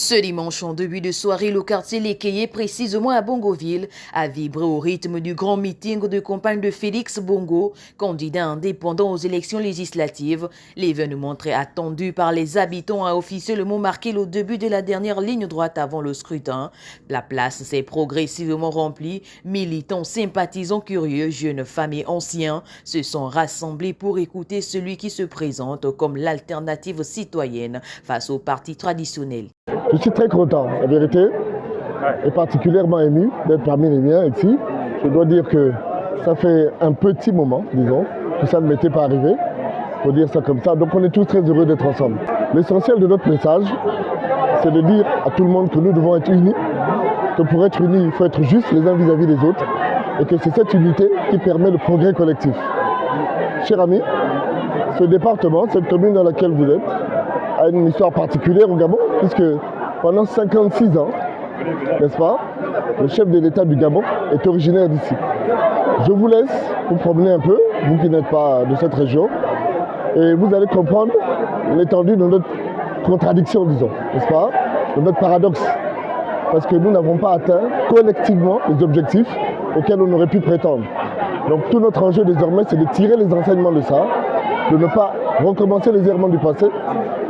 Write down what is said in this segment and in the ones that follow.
Ce dimanche en début de soirée, le quartier Lekeye, précisément à Bongoville, a vibré au rythme du grand meeting de campagne de Félix Bongo, candidat indépendant aux élections législatives. L'événement très attendu par les habitants a officiellement marqué le début de la dernière ligne droite avant le scrutin. La place s'est progressivement remplie. Militants, sympathisants curieux, jeunes femmes et anciens se sont rassemblés pour écouter celui qui se présente comme l'alternative citoyenne face aux partis traditionnels. Je suis très content, la vérité, et particulièrement ému d'être parmi les miens ici. Je dois dire que ça fait un petit moment, disons, que ça ne m'était pas arrivé, pour dire ça comme ça. Donc on est tous très heureux d'être ensemble. L'essentiel de notre message, c'est de dire à tout le monde que nous devons être unis, que pour être unis, il faut être juste les uns vis-à-vis des autres, et que c'est cette unité qui permet le progrès collectif. Chers amis, ce département, cette commune dans laquelle vous êtes, a une histoire particulière au Gabon, puisque pendant 56 ans, n'est-ce pas, le chef de l'État du Gabon est originaire d'ici. Je vous laisse vous promener un peu, vous qui n'êtes pas de cette région, et vous allez comprendre l'étendue de notre contradiction, disons, n'est-ce pas, de notre paradoxe. Parce que nous n'avons pas atteint collectivement les objectifs auxquels on aurait pu prétendre. Donc tout notre enjeu désormais, c'est de tirer les enseignements de ça, de ne pas recommencer les errements du passé.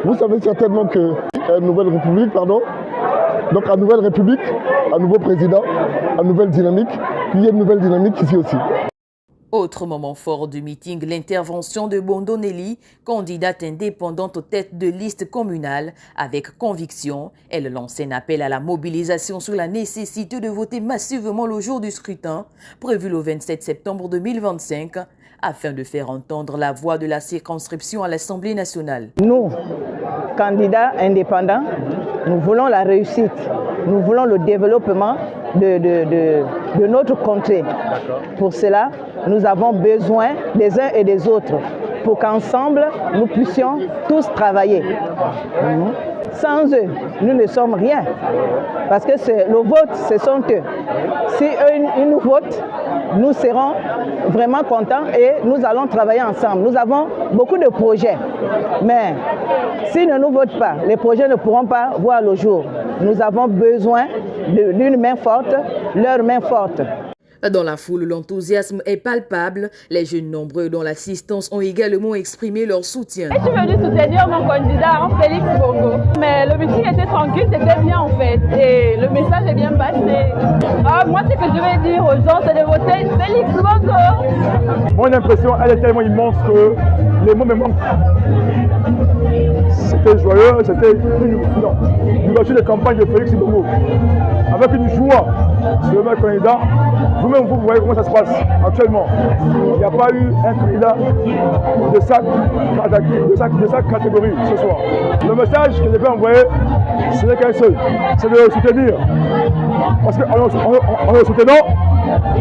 Vous savez certainement que une nouvelle république, donc à nouvelle république, un nouveau président, une nouvelle dynamique, puis il y a une nouvelle dynamique ici aussi. Autre moment fort du meeting, l'intervention de Bondo Nelly, candidate indépendante tête de liste communale. Avec conviction, elle lance un appel à la mobilisation sur la nécessité de voter massivement le jour du scrutin, prévu le 27 septembre 2025, afin de faire entendre la voix de la circonscription à l'Assemblée nationale. Nous, candidats indépendants, nous voulons la réussite, nous voulons le développement de notre contrée. Pour cela, nous avons besoin des uns et des autres pour qu'ensemble, nous puissions tous travailler. Sans eux, nous ne sommes rien. Parce que le vote, ce sont eux. Si eux, ils nous votent, nous serons vraiment contents et nous allons travailler ensemble. Nous avons beaucoup de projets. Mais s'ils ne nous votent pas, les projets ne pourront pas voir le jour. Nous avons besoin d'une main forte, leur main forte. Dans la foule, l'enthousiasme est palpable. Les jeunes nombreux dont l'assistance ont également exprimé leur soutien. Je suis venue soutenir mon candidat, Félix Bongo. Mais le meeting était tranquille, c'était bien en fait. Et le message est bien passé. Moi, ce que je vais dire aux gens, c'est de voter Félix Bongo. Mon impression, elle est tellement immense que les mots me manquent. C'était joyeux, c'était une voiture de campagne de Félix Bongo. Avec une joie sur le candidat. Vous-même, vous voyez comment ça se passe actuellement. Il n'y a pas eu un candidat de sa catégorie ce soir. Le message que je vais envoyer, ce n'est qu'un seul, c'est de le soutenir. Parce qu'en le soutenant,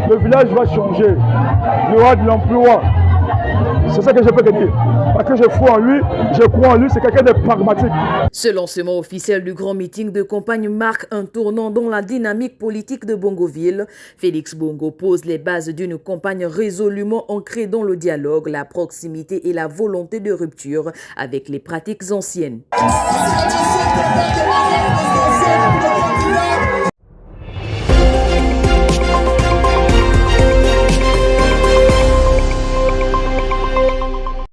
le village va changer. Il y aura de l'emploi. C'est ça que je peux te dire. Parce que je crois en lui, c'est quelqu'un de pragmatique. Ce lancement officiel du grand meeting de campagne marque un tournant dans la dynamique politique de Bongoville. Félix Bongo pose les bases d'une campagne résolument ancrée dans le dialogue, la proximité et la volonté de rupture avec les pratiques anciennes.